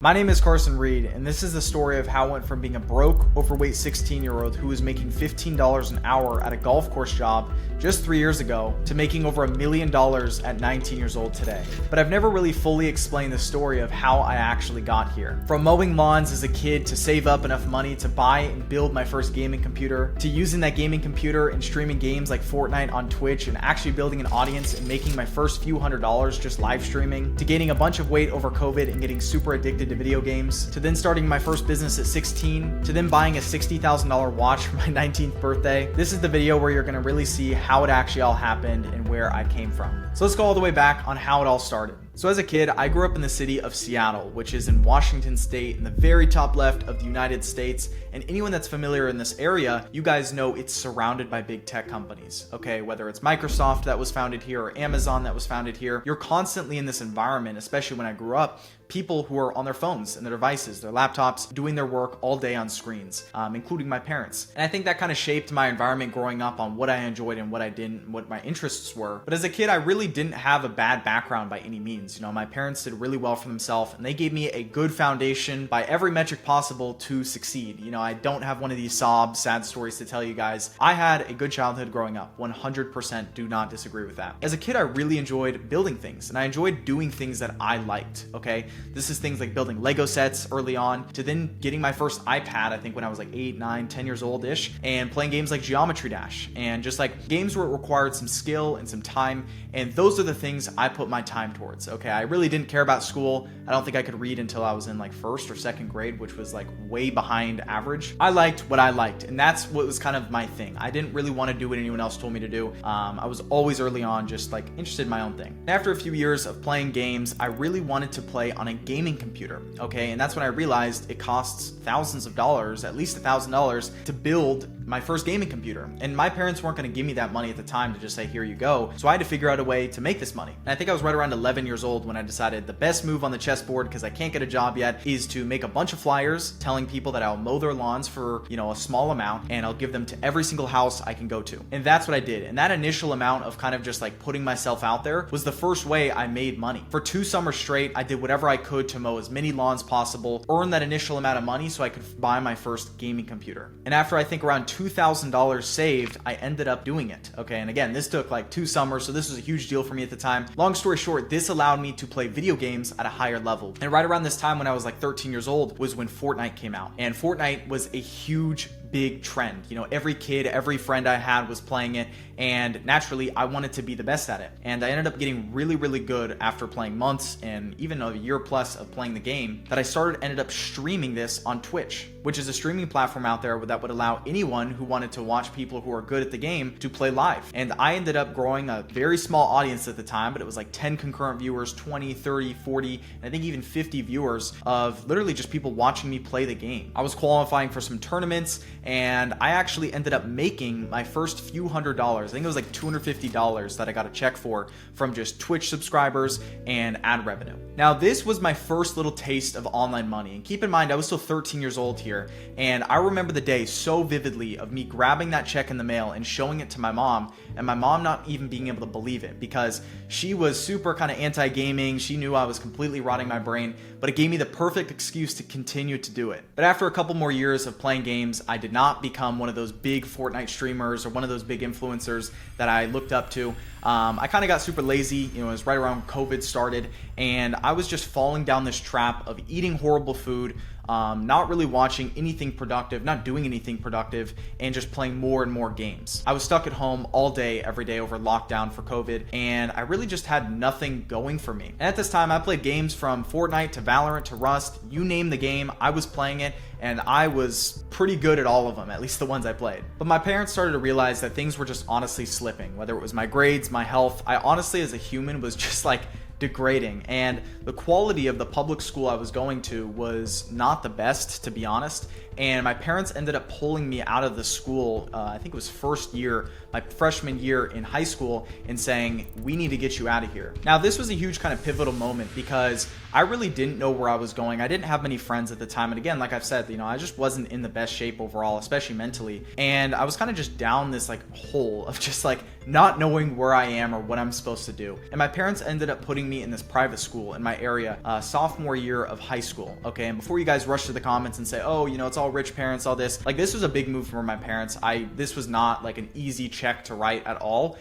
My name is Carson Reed, and this is the story of how I went from being a broke, overweight 16-year-old who was making $15 an hour at a golf course job just 3 years ago to making over $1 million at 19 years old today. But I've never really fully explained the story of how I actually got here. From mowing lawns as a kid to save up enough money to buy and build my first gaming computer, to using that gaming computer and streaming games like Fortnite on Twitch and actually building an audience and making my first few $100s just live streaming, to gaining a bunch of weight over COVID and getting super addicted to video games, to then starting my first business at 16, to then buying a $60,000 watch for my 19th birthday. This is the video where you're going to really see how it actually all happened and where I came from. So let's go all the way back on how it all started. So as a kid, I grew up in the city of Seattle, which is in Washington State in the very top left of the United States. And anyone that's familiar in this area, you guys know it's surrounded by big tech companies. Okay, whether it's Microsoft that was founded here or Amazon that was founded here, you're constantly in this environment, especially when I grew up, people who are on their phones and their devices, their laptops, doing their work all day on screens, including my parents. And I think that kind of shaped my environment growing up on what I enjoyed and what I didn't, and what my interests were. But as a kid, I really didn't have a bad background by any means. You know, my parents did really well for themselves and they gave me a good foundation by every metric possible to succeed. You know, I don't have one of these sad stories to tell you guys. I had a good childhood growing up, 100% do not disagree with that. As a kid, I really enjoyed building things and I enjoyed doing things that I liked, okay? This is things like building Lego sets early on, to then getting my first iPad, I think when I was like 8, 9, 10 years old-ish, and playing games like Geometry Dash, and just like games where it required some skill and some time, and those are the things I put my time towards, okay? I really didn't care about school. I don't think I could read until I was in like first or second grade, which was like way behind average. I liked what I liked, and that's what was kind of my thing. I didn't really want to do what anyone else told me to do. I was always early on just like interested in my own thing. And after a few years of playing games, I really wanted to play on a gaming computer, okay? And that's when I realized it costs thousands of dollars, at least $1,000 to build my first gaming computer. And my parents weren't going to give me that money at the time to just say, here you go. So I had to figure out a way to make this money. And I think I was right around 11 years old when I decided the best move on the chessboard, because I can't get a job yet, is to make a bunch of flyers telling people that I'll mow their lawns for, you know, a small amount, and I'll give them to every single house I can go to. And that's what I did. And that initial amount of kind of just like putting myself out there was the first way I made money. For 2 summers straight, I did whatever I could to mow as many lawns possible, earn that initial amount of money so I could buy my first gaming computer. And after I think around $2,000 saved, I ended up doing it. Okay, and again, this took like 2 summers, so this was a huge deal for me at the time. Long story short, this allowed me to play video games at a higher level. And right around this time when I was like 13 years old was when Fortnite came out. And Fortnite was a huge big trend. You know, every kid, every friend I had was playing it, and naturally I wanted to be the best at it. And I ended up getting really, really good after playing months and even a year plus of playing the game, that I ended up streaming this on Twitch, which is a streaming platform out there that would allow anyone who wanted to watch people who are good at the game to play live. And I ended up growing a very small audience at the time, but it was like 10 concurrent viewers, 20, 30, 40, and I think even 50 viewers of literally just people watching me play the game. I was qualifying for some tournaments, and I actually ended up making my first few $100s. I think it was like $250 that I got a check for from just Twitch subscribers and ad revenue. Now, this was my first little taste of online money. And keep in mind, I was still 13 years old here. And I remember the day so vividly of me grabbing that check in the mail and showing it to my mom, and my mom not even being able to believe it, because she was super kind of anti-gaming. She knew I was completely rotting my brain, but it gave me the perfect excuse to continue to do it. But after a couple more years of playing games, I did not become one of those big Fortnite streamers or one of those big influencers that I looked up to. I kind of got super lazy. You know, it was right around COVID started, and I was just falling down this trap of eating horrible food, not really watching anything productive, not doing anything productive, and just playing more and more games. I was stuck at home all day, every day over lockdown for COVID, and I really just had nothing going for me. And at this time, I played games from Fortnite to Valorant to Rust. You name the game, I was playing it, and I was pretty good at all of them, at least the ones I played. But my parents started to realize that things were just honestly slipping, whether it was my grades, my health. I honestly, as a human, was just like degrading, and the quality of the public school I was going to was not the best, to be honest. And my parents ended up pulling me out of the school, I think it was first year, my freshman year in high school, and saying, we need to get you out of here. Now, this was a huge kind of pivotal moment because I really didn't know where I was going. I didn't have many friends at the time. And again, like I've said, I just wasn't in the best shape overall, especially mentally. And I was kind of just down this like hole of just like not knowing where I am or what I'm supposed to do. And my parents ended up putting me in this private school in my area, sophomore year of high school. Okay. And before you guys rush to the comments and say, oh, it's all rich parents, all this, like this was a big move for my parents. This was not like an easy check to write at all.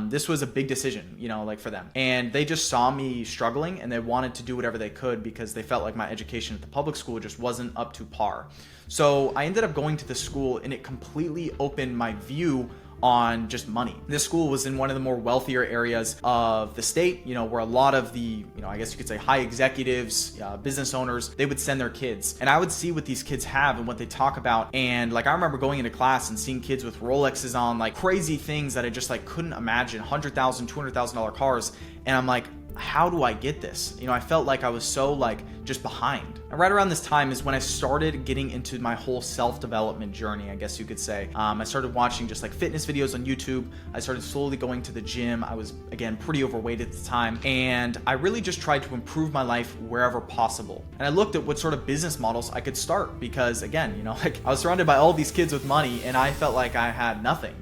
This was a big decision, like for them. And they just saw me struggling and they wanted to do whatever they could because they felt like my education at the public school just wasn't up to par. So I ended up going to the school and it completely opened my view on just money. This school was in one of the more wealthier areas of the state, where a lot of the, I guess you could say high executives, business owners, they would send their kids. And I would see what these kids have and what they talk about. And like, I remember going into class and seeing kids with Rolexes on, like crazy things that I just like couldn't imagine, $100,000, $200,000 cars. And I'm like, how do I get this? I felt like I was so like just behind. And right around this time is when I started getting into my whole self-development journey, I guess you could say. I started watching just like fitness videos on YouTube. I started slowly going to the gym. I was, again, pretty overweight at the time. And I really just tried to improve my life wherever possible. And I looked at what sort of business models I could start because again, like I was surrounded by all these kids with money and I felt like I had nothing,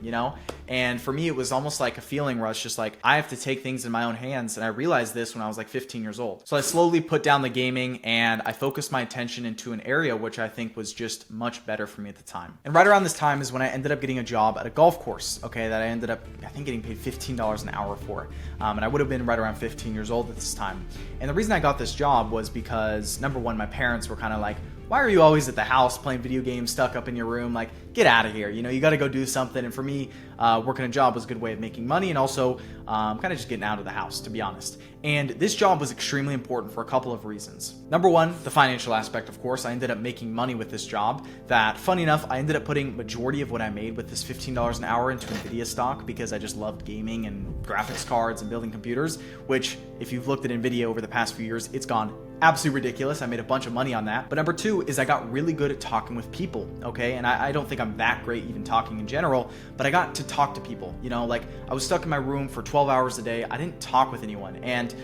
And for me, it was almost like a feeling where I was just like, I have to take things in my own hands. And I realized this when I was like 15 years old. So I slowly put down the gaming and I focused my attention into an area which I think was just much better for me at the time. And right around this time is when I ended up getting a job at a golf course, okay, that I ended up, I think, getting paid $15 an hour for. And I would have been right around 15 years old at this time. And the reason I got this job was because, number one, my parents were kind of like, why are you always at the house playing video games, stuck up in your room? Like, get out of here. You got to go do something. And for me, working a job was a good way of making money and also kind of just getting out of the house, to be honest. And this job was extremely important for a couple of reasons. Number one, the financial aspect, of course. I ended up making money with this job that, funny enough, I ended up putting majority of what I made with this $15 an hour into NVIDIA stock because I just loved gaming and graphics cards and building computers, which if you've looked at NVIDIA over the past few years, it's gone absolutely ridiculous. I made a bunch of money on that. But number two is I got really good at talking with people, okay? And I don't think I'm that great even talking in general, but I got to talk to people, like I was stuck in my room for 12 hours a day. I didn't talk with anyone. And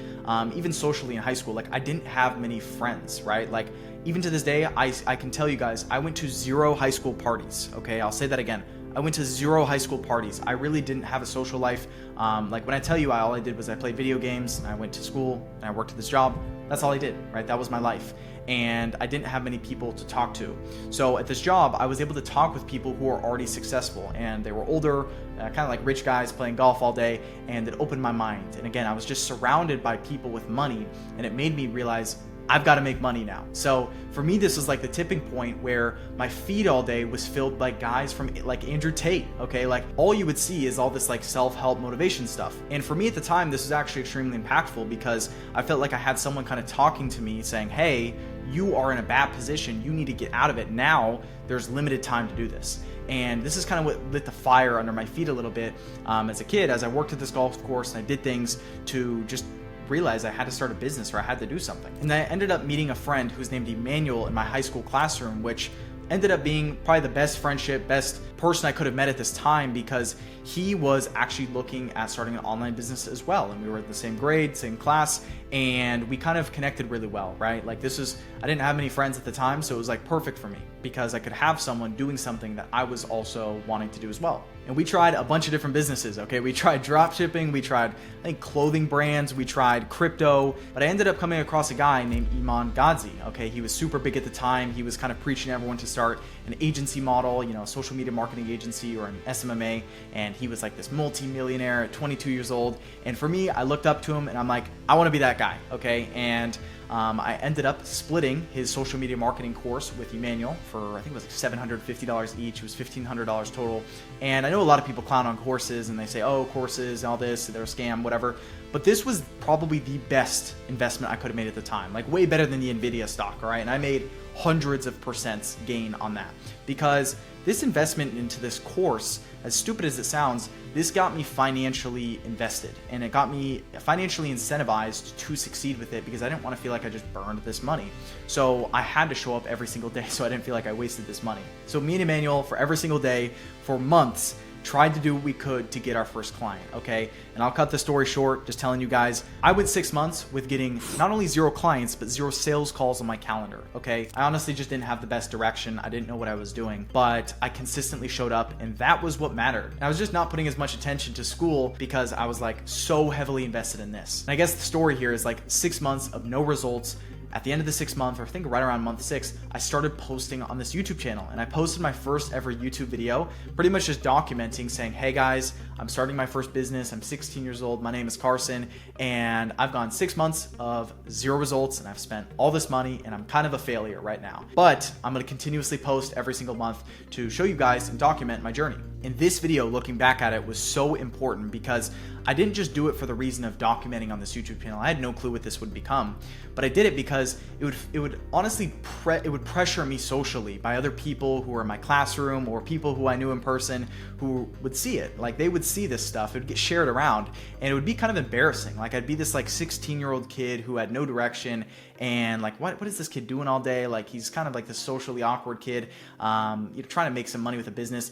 even socially in high school, like I didn't have many friends, right? Like even to this day, I can tell you guys, I went to 0 high school parties, okay? I'll say that again. I went to 0 high school parties. I really didn't have a social life. Like when I tell you all I did was I played video games and I went to school and I worked at this job. That's all I did, right? That was my life. And I didn't have many people to talk to. So at this job, I was able to talk with people who are already successful and they were older, kind of like rich guys playing golf all day, and it opened my mind. And again, I was just surrounded by people with money and it made me realize I've got to make money now. So for me, this was like the tipping point where my feed all day was filled by guys from like Andrew Tate, okay? Like all you would see is all this like self-help motivation stuff. And for me at the time, this was actually extremely impactful because I felt like I had someone kind of talking to me saying, hey, you are in a bad position. You need to get out of it now. There's limited time to do this. And this is kind of what lit the fire under my feet a little bit as a kid, as I worked at this golf course and I did things to just realized I had to start a business or I had to do something. And I ended up meeting a friend who's named Emmanuel in my high school classroom, which ended up being probably the best friendship, best person I could have met at this time because he was actually looking at starting an online business as well. And we were at the same grade, same class, and we kind of connected really well, right? Like I didn't have many friends at the time, so it was like perfect for me because I could have someone doing something that I was also wanting to do as well. And we tried a bunch of different businesses, okay? We tried drop shipping, we tried, I think, clothing brands, we tried crypto, but I ended up coming across a guy named Iman Gadzhi, okay? He was super big at the time. He was kind of preaching everyone to start an agency model, a social media marketing agency or an SMMA, and he was like this multi-millionaire at 22 years old. And for me, I looked up to him and I'm like, I want to be that guy, okay? And I ended up splitting his social media marketing course with Emmanuel for, I think it was like $750 each. It was $1,500 total. And I know a lot of people clown on courses and they say, oh, courses and all this, they're a scam, whatever. But this was probably the best investment I could have made at the time, like way better than the NVIDIA stock, all right? And I made hundreds of percents gain on that, because this investment into this course, as stupid as it sounds, this got me financially invested, and it got me financially incentivized to succeed with it, because I didn't want to feel like I just burned this money. So I had to show up every single day so I didn't feel like I wasted this money. So me and Emmanuel, for every single day for months, tried to do what we could to get our first client, okay? And I'll cut the story short, just telling you guys, I went 6 months with getting not only 0 clients, but 0 sales calls on my calendar, okay? I honestly just didn't have the best direction. I didn't know what I was doing, but I consistently showed up, and that was what mattered. And I was just not putting as much attention to school because I was like so heavily invested in this. And I guess the story here is like 6 months of no results. At the end of the 6th month, or I think right around month 6, I started posting on this YouTube channel, and I posted my first ever YouTube video, pretty much just documenting, saying, hey guys, I'm starting my first business. I'm 16 years old. My name is Carson, and I've gone 6 months of 0 results, and I've spent all this money, and I'm kind of a failure right now. But I'm going to continuously post every single month to show you guys and document my journey. And this video, looking back at it, was so important because I didn't just do it for the reason of documenting on this YouTube channel. I had no clue what this would become, but I did it because it would honestly pressure me socially by other people who were in my classroom or people who I knew in person who would see it. Like, they would see this stuff. It would get shared around, and it would be kind of embarrassing. Like, I'd be this like 16-year-old kid who had no direction, and like, what is this kid doing all day? Like, he's kind of like this socially awkward kid, trying to make some money with a business.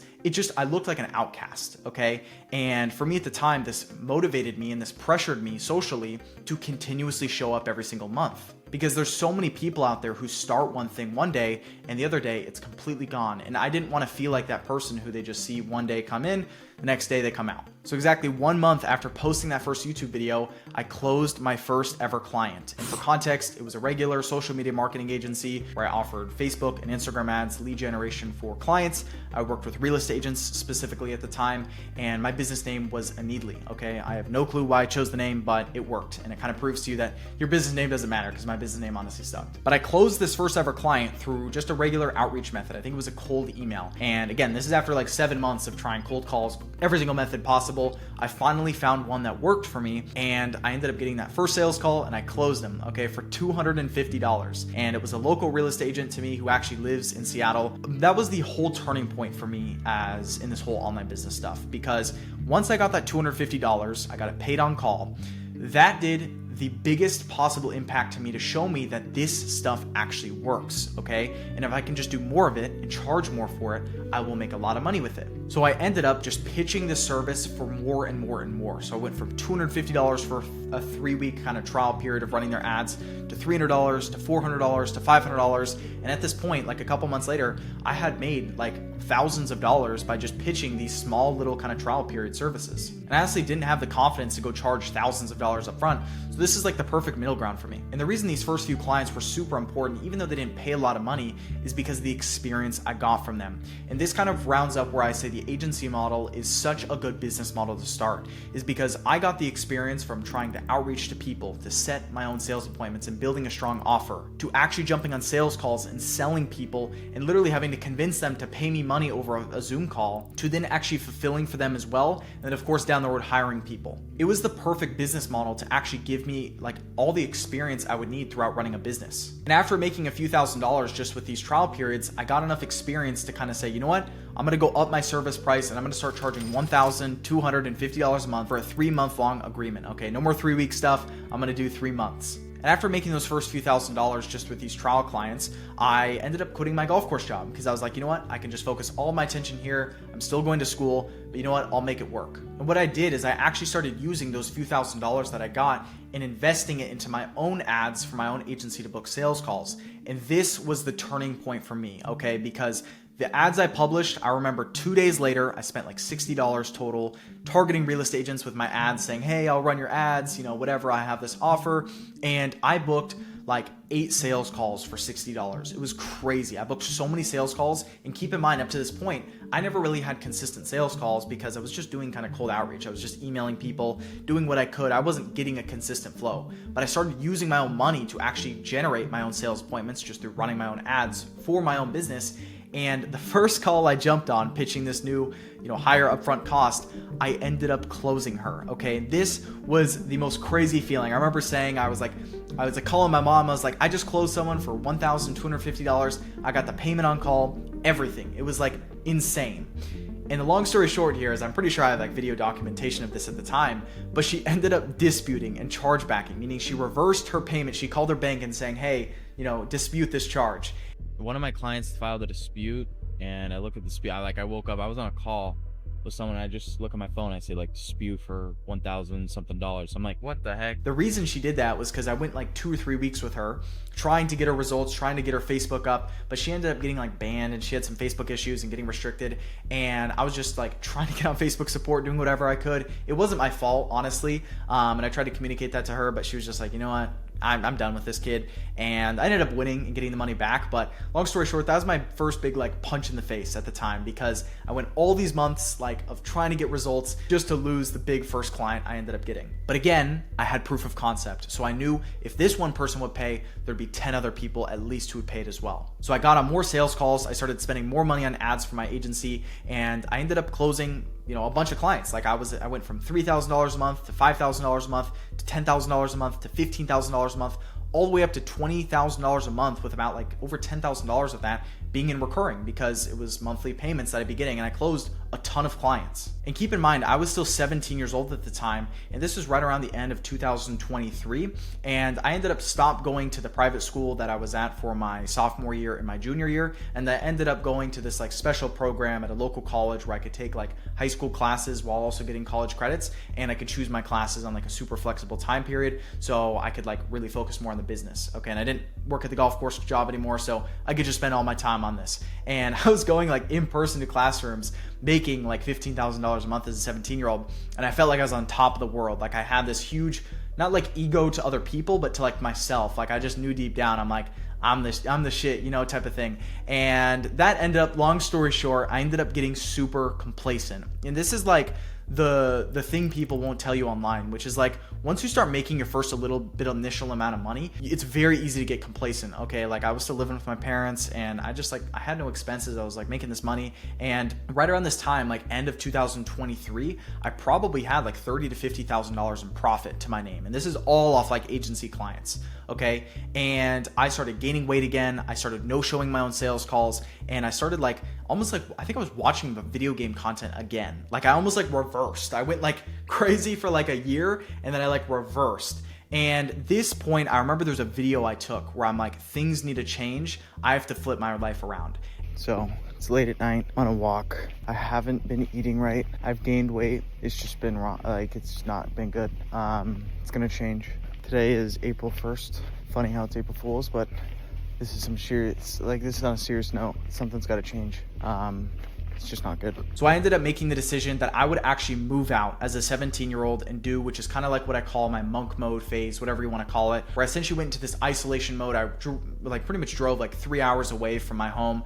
I looked like an outcast, okay? And for me at the time, this motivated me and this pressured me socially to continuously show up every single month. Because there's so many people out there who start one thing one day and the other day it's completely gone. And I didn't want to feel like that person who they just see one day come in, the next day they come out. So exactly 1 month after posting that first YouTube video, I closed my first ever client. And for context, it was a regular social media marketing agency where I offered Facebook and Instagram ads, lead generation for clients. I worked with real estate agents specifically at the time, and my business name was Needly, okay? I have no clue why I chose the name, but it worked. And it kind of proves to you that your business name doesn't matter, because my business name honestly sucked. But I closed this first ever client through just a regular outreach method. I think it was a cold email. And again, this is after like 7 months of trying cold calls, every single method possible. I finally found one that worked for me, and I ended up getting that first sales call, and I closed them, okay, for $250. And it was a local real estate agent to me who actually lives in Seattle. That was the whole turning point for me as in this whole online business stuff, because once I got that $250, I got it paid on call. That did the biggest possible impact to me to show me that this stuff actually works, okay? And if I can just do more of it and charge more for it, I will make a lot of money with it. So I ended up just pitching the service for more and more and more. So I went from $250 for a 3-week kind of trial period of running their ads to $300 to $400 to $500. And at this point, like a couple months later, I had made like thousands of dollars by just pitching these small little kind of trial period services. And I honestly didn't have the confidence to go charge thousands of dollars up front. So this is like the perfect middle ground for me. And the reason these first few clients were super important, even though they didn't pay a lot of money, is because of the experience I got from them. And this kind of rounds up where I say the agency model is such a good business model to start, is because I got the experience from trying to outreach to people, to set my own sales appointments and building a strong offer, to actually jumping on sales calls and selling people and literally having to convince them to pay me money over a Zoom call, to then actually fulfilling for them as well, and then of course down the road hiring people. It was the perfect business model to actually give me like all the experience I would need throughout running a business. And after making a few $1,000s just with these trial periods, I got enough experience to kind of say, you know what, I'm gonna go up my service price and I'm gonna start charging $1,250 a month for a 3-month long agreement. Okay, no more 3-week stuff. I'm gonna do 3 months. And after making those first few $1,000s just with these trial clients, I ended up quitting my golf course job because I was like, you know what? I can just focus all my attention here. I'm still going to school, but you know what? I'll make it work. And what I did is I actually started using those few $1,000s that I got and investing it into my own ads for my own agency to book sales calls. And this was the turning point for me, okay? Because the ads I published, I remember 2 days later, I spent like $60 total targeting real estate agents with my ads saying, hey, I'll run your ads, you know, whatever, I have this offer. And I booked like 8 sales calls for $60. It was crazy. I booked so many sales calls, and keep in mind, up to this point, I never really had consistent sales calls because I was just doing kind of cold outreach. I was just emailing people, doing what I could. I wasn't getting a consistent flow, but I started using my own money to actually generate my own sales appointments just through running my own ads for my own business. And the first call I jumped on pitching this new, higher upfront cost, I ended up closing her. Okay. This was the most crazy feeling. I remember saying, I was like calling my mom. I was like, like, I just closed someone for $1,250. I got the payment on call, everything. It was like insane. And the long story short here is I'm pretty sure I have like video documentation of this at the time, but she ended up disputing and chargebacking, meaning she reversed her payment. She called her bank and saying, hey, dispute this charge. One of my clients filed a dispute, and I looked at the dispute. I woke up, I was on a call with someone, I just look at my phone, I say like dispute for $1,000 something. I'm like, what the heck? The reason she did that was because I went like 2 or 3 weeks with her trying to get her results, trying to get her Facebook up, but she ended up getting like banned, and she had some Facebook issues and getting restricted. And I was just like trying to get on Facebook support, doing whatever I could. It wasn't my fault, honestly. And I tried to communicate that to her, but she was just like, you know what? I'm done with this kid. And I ended up winning and getting the money back. But long story short, that was my first big like punch in the face at the time, because I went all these months like of trying to get results just to lose the big first client I ended up getting. But again, I had proof of concept. So I knew if this one person would pay, there'd be 10 other people at least who would pay it as well. So I got on more sales calls. I started spending more money on ads for my agency, and I ended up closing a bunch of clients. Like I went from $3,000 a month to $5,000 a month to $10,000 a month to $15,000 a month, all the way up to $20,000 a month, with about like over $10,000 of that being in recurring, because it was monthly payments that I'd be getting, and I closed a ton of clients. And keep in mind, I was still 17 years old at the time, and this was right around the end of 2023, and I ended up stopped going to the private school that I was at for my sophomore year and my junior year, and I ended up going to this like special program at a local college where I could take like high school classes while also getting college credits, and I could choose my classes on like a super flexible time period, so I could like really focus more on the business. Okay, and I didn't work at the golf course job anymore, so I could just spend all my time on this. And I was going like in person to classrooms, making like $15,000 a month as a 17-year-old, and I felt like I was on top of the world. Like I had this huge, not like ego to other people, but to like myself. Like I just knew deep down, I'm like, I'm the shit, type of thing. And that ended up, long story short, I ended up getting super complacent. And this is like the thing people won't tell you online, which is like, once you start making your first a little bit of initial amount of money, it's very easy to get complacent. Okay, like I was still living with my parents, and I had no expenses. I was like making this money, and right around this time, like end of 2023, I probably had like $30,000 to $50,000 in profit to my name, and this is all off like agency clients. Okay, and I started gaining weight again. I started no showing my own sales calls, and I started like almost like, I think I was watching the video game content again. Like I almost like reversed. I went like crazy for like a year, and then I like reversed. And this point, I remember there's a video I took where I'm like, things need to change. I have to flip my life around. So it's late at night on a walk. I haven't been eating right. I've gained weight. It's just been wrong. Like it's not been good. It's gonna change. Today is April 1st. Funny how it's April Fool's, but this is some serious, like this is on a serious note. Something's got to change. It's just not good. So I ended up making the decision that I would actually move out as a 17-year-old and do, which is kind of like what I call my monk mode phase, whatever you want to call it, where I essentially went into this isolation mode. I pretty much drove like 3 hours away from my home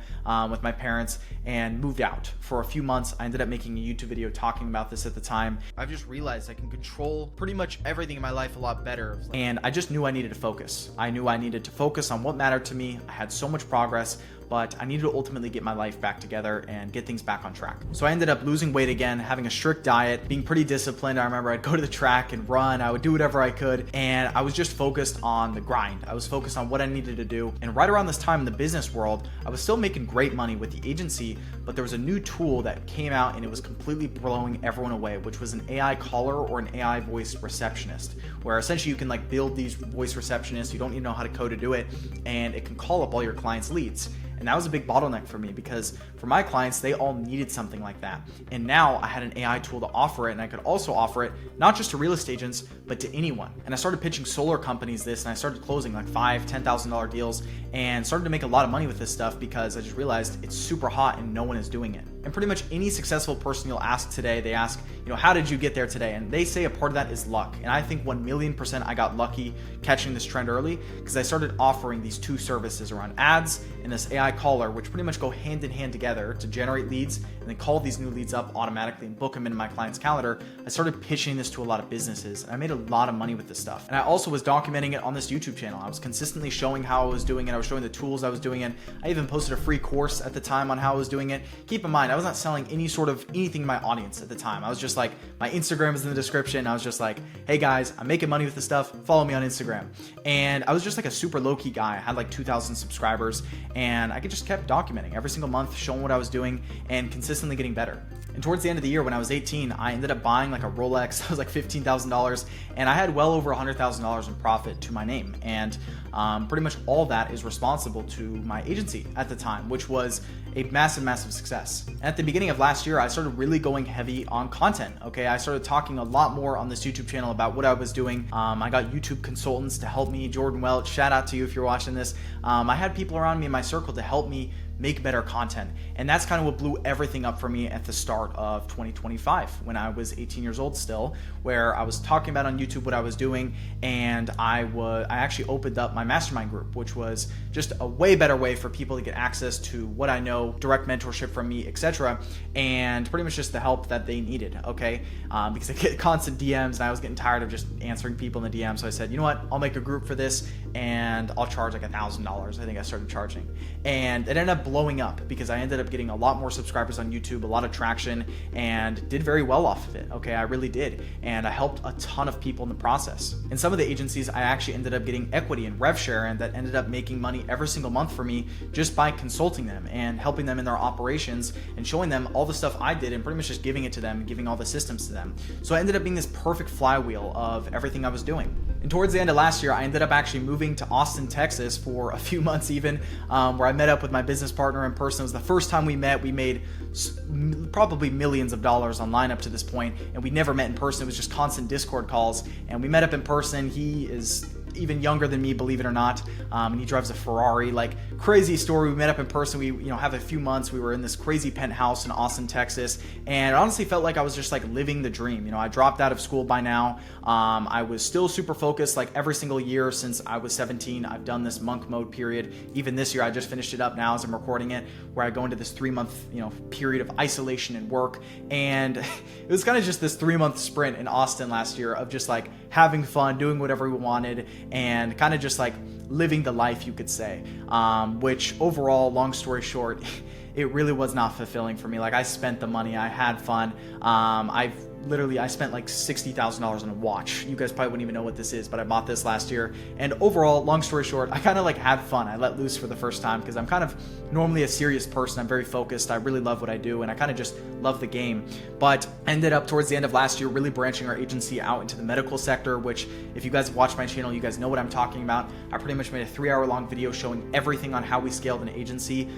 with my parents and moved out for a few months. I ended up making a YouTube video talking about this at the time. I've just realized I can control pretty much everything in my life a lot better. And I just knew I needed to focus. I knew I needed to focus on what mattered to me. I had so much progress, but I needed to ultimately get my life back together and get things back on track. So I ended up losing weight again, having a strict diet, being pretty disciplined. I remember I'd go to the track and run. I would do whatever I could, and I was just focused on the grind. I was focused on what I needed to do. And right around this time in the business world, I was still making great money with the agency, but there was a new tool that came out and it was completely blowing everyone away, which was an AI caller or an AI voice receptionist, where essentially you can like build these voice receptionists. You don't even know how to code to do it, and it can call up all your clients' leads. And that was a big bottleneck for me, because for my clients, they all needed something like that. And now I had an AI tool to offer it, and I could also offer it not just to real estate agents, but to anyone. And I started pitching solar companies this, and I started closing like $5,000, $10,000 deals, and started to make a lot of money with this stuff, because I just realized it's super hot and no one is doing it. And pretty much any successful person you'll ask today, they ask, how did you get there today? And they say a part of that is luck. And I think 1,000,000% I got lucky catching this trend early, because I started offering these two services around ads and this AI caller, which pretty much go hand in hand together to generate leads and then call these new leads up automatically and book them into my client's calendar. I started pitching this to a lot of businesses, and I made a lot of money with this stuff. And I also was documenting it on this YouTube channel. I was consistently showing how I was doing it. I was showing the tools I was doing it. I even posted a free course at the time on how I was doing it. Keep in mind, mind, I was not selling anything to my audience at the time. I was just like, my Instagram is in the description. I was just like, hey guys, I'm making money with this stuff. Follow me on Instagram. And I was just like a super low-key guy. I had like 2,000 subscribers, and I just kept documenting every single month, showing what I was doing and consistently getting better. And towards the end of the year, when I was 18, I ended up buying like a Rolex. That was like $15,000, and I had well over $100,000 in profit to my name. And pretty much all that is responsible to my agency at the time, which was a massive success. And at the beginning of last year, I started really going heavy on content. Okay, I started talking a lot more on this YouTube channel about what I was doing. I got YouTube consultants to help me. Jordan Welch, shout out to you if you're watching this. I had people around me in my circle to help me make better content. And that's kind of what blew everything up for me at the start of 2025, when I was 18 years old still, where I was talking about on YouTube what I was doing. And I actually opened up my mastermind group, which was just a way better way for people to get access to what I know, direct mentorship from me, etc. And pretty much just the help that they needed, okay? Because I get constant DMs and I was getting tired of just answering people in the DM. So I said, you know what, I'll make a group for this and I'll charge like $1,000. I think I started charging. And it ended up blowing up because I ended up getting a lot more subscribers on YouTube, a lot of traction, and did very well off of it. Okay, I really did. And I helped a ton of people in the process. In some of the agencies, I actually ended up getting equity and rev share, and that ended up making money every single month for me just by consulting them and helping them in their operations and showing them all the stuff I did and pretty much just giving it to them and giving all the systems to them. So I ended up being this perfect flywheel of everything I was doing. And towards the end of last year, I ended up actually moving to Austin, Texas for a few months even, where I met up with my business partner in person. It was the first time we met. We made probably millions of dollars online up to this point, and we never met in person. It was just constant Discord calls, and we met up in person. He is even younger than me, believe it or not, and he drives a Ferrari. Like, crazy story. We met up in person. We have a few months. We were in this crazy penthouse in Austin, Texas, and it honestly felt like I was just like living the dream. I dropped out of school by now. I was still super focused. Like, every single year since I was 17, I've done this monk mode period. Even this year, I just finished it up now as I'm recording it, where I go into this 3-month period of isolation and work. And it was kind of just this 3-month sprint in Austin last year of just like having fun, doing whatever we wanted, and kind of just like living the life, you could say, which overall, long story short, it really was not fulfilling for me. Like, I spent the money, I had fun. I spent like $60,000 on a watch. You guys probably wouldn't even know what this is, but I bought this last year. And overall, long story short, I kind of like had fun. I let loose for the first time because I'm kind of normally a serious person. I'm very focused. I really love what I do, and I kind of just love the game. But I ended up towards the end of last year really branching our agency out into the medical sector, which if you guys have watched my channel, you guys know what I'm talking about. I pretty much made a 3-hour-long video showing everything on how we scaled an agency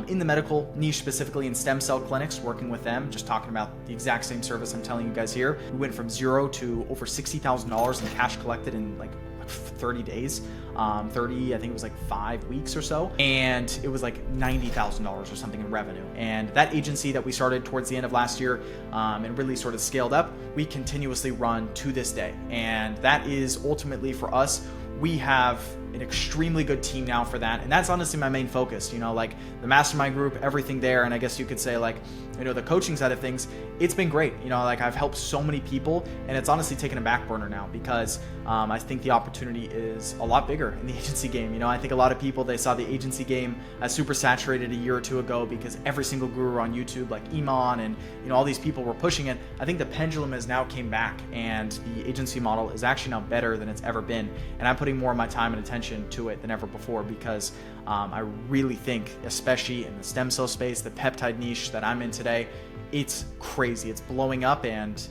in the medical niche, specifically in stem cell clinics, working with them, just talking about the exact same service I'm telling you guys here. We went from zero to over $60,000 in cash collected in like 30 days. I think it was like 5 weeks or so, and it was like $90,000 or something in revenue. And that agency that we started towards the end of last year and really sort of scaled up, we continuously run to this day. And that is ultimately for us, we have an extremely good team now for that, and that's honestly my main focus. Like the mastermind group, everything there, and I guess you could say like the coaching side of things, it's been great. Like I've helped so many people, and it's honestly taken a back burner now because I think the opportunity is a lot bigger in the agency game. I think a lot of people, they saw the agency game as super saturated a year or two ago because every single guru on YouTube like Iman and all these people were pushing it. I think the pendulum has now came back, and the agency model is actually now better than it's ever been, and I'm putting more of my time and attention to it than ever before because I really think, especially in the stem cell space, the peptide niche that I'm in today, it's crazy. It's blowing up, and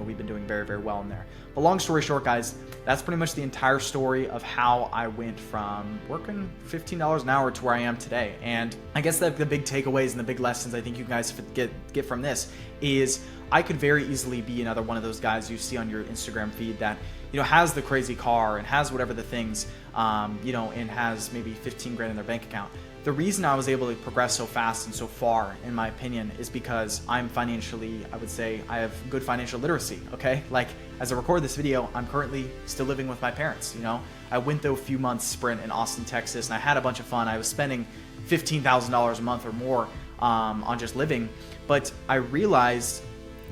we've been doing very, very well in there. But long story short, guys, that's pretty much the entire story of how I went from working $15 an hour to where I am today. And I guess that the big takeaways and the big lessons I think you guys get from this is I could very easily be another one of those guys you see on your Instagram feed that has the crazy car and has whatever the things, and has maybe 15 grand in their bank account. The reason I was able to progress so fast and so far, in my opinion, is because I'm financially, I would say, I have good financial literacy, okay? Like, as I record this video, I'm currently still living with my parents, I went through a few months sprint in Austin, Texas, and I had a bunch of fun. I was spending $15,000 a month or more on just living, but I realized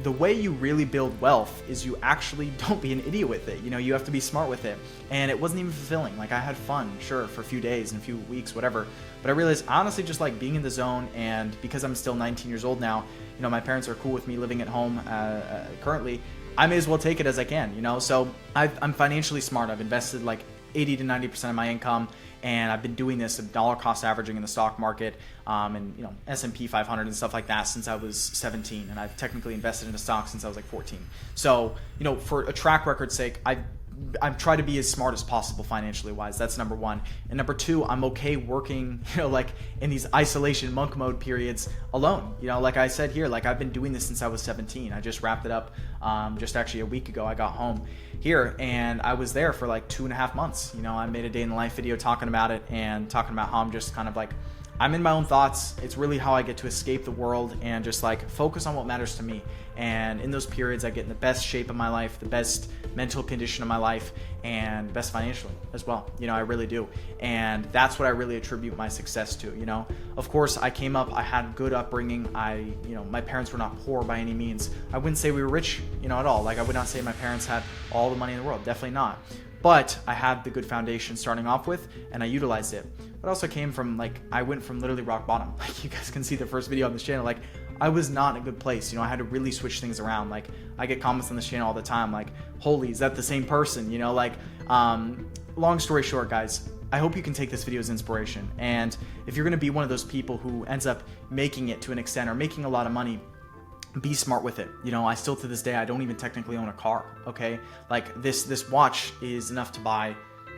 the way you really build wealth is you actually don't be an idiot with it. You know, you have to be smart with it. And it wasn't even fulfilling. Like, I had fun, sure, for a few days and a few weeks, whatever. But I realized I honestly just like being in the zone. And because I'm still 19 years old now, you know, my parents are cool with me living at home currently. I may as well take it as I can, you know? So I'm financially smart. I've invested like 80 to 90% of my income, and I've been doing this dollar cost averaging in the stock market, and, you know, S&P 500 and stuff like that since I was 17, and I've technically invested into stocks since I was like 14. So, you know, for a track record's sake, I'm trying to be as smart as possible financially wise. That's number one. And number two, I'm okay working, you know, like in these isolation monk mode periods alone. You know, like I said here, like I've been doing this since I was 17. I just wrapped it up just actually a week ago. I got home here and I was there for like 2.5 months. You know, I made a day in the life video talking about it and talking about how I'm just kind of like, I'm in my own thoughts. It's really how I get to escape the world and just like focus on what matters to me. And in those periods, I get in the best shape of my life, the best mental condition of my life, and best financially as well. You know, I really do. And that's what I really attribute my success to. You know, of course, I came up, I had good upbringing. You know, my parents were not poor by any means. I wouldn't say we were rich, you know, at all. Like, I would not say my parents had all the money in the world. Definitely not. But I had the good foundation starting off with, and I utilized it. But also came from, like, I went from literally rock bottom. Like, you guys can see the first video on this channel. Like, I was not in a good place. You know, I had to really switch things around. Like, I get comments on this channel all the time, like, holy, is that the same person? You know, like, long story short, guys, I hope you can take this video as inspiration. And if you're going to be one of those people who ends up making it to an extent or making a lot of money, be smart with it. You know, I still to this day, I don't even technically own a car, okay? Like, this watch is enough to buy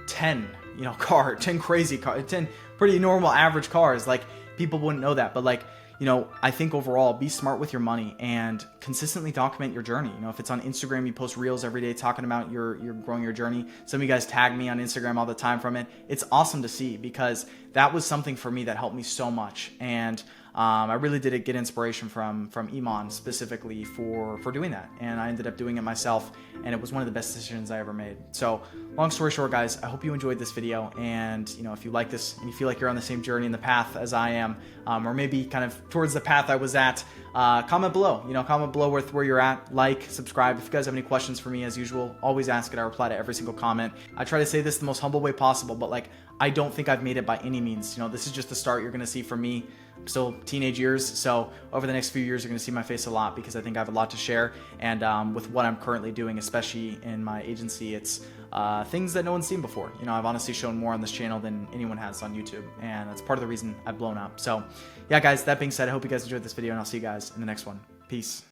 10, you know, 10 crazy cars, 10 pretty normal average cars. Like, people wouldn't know that, but like, you know, I think overall, be smart with your money and consistently document your journey. You know, if it's on Instagram, you post reels every day talking about your growing your journey. Some of you guys tag me on Instagram all the time from it. It's awesome to see because that was something for me that helped me so much. And I really did get inspiration from Iman specifically for doing that. And I ended up doing it myself, and it was one of the best decisions I ever made. So long story short, guys, I hope you enjoyed this video. And, you know, if you like this and you feel like you're on the same journey in the path as I am, or maybe kind of towards the path I was at, comment below. You know, comment below with where you're at, like, subscribe. If you guys have any questions for me, as usual, always ask it. I reply to every single comment. I try to say this the most humble way possible, but like, I don't think I've made it by any means. You know, this is just the start you're going to see from me. I'm still teenage years, so over the next few years, you're going to see my face a lot because I think I have a lot to share. And with what I'm currently doing, especially in my agency, it's things that no one's seen before. You know, I've honestly shown more on this channel than anyone has on YouTube, and that's part of the reason I've blown up. So yeah, guys, that being said, I hope you guys enjoyed this video, and I'll see you guys in the next one. Peace.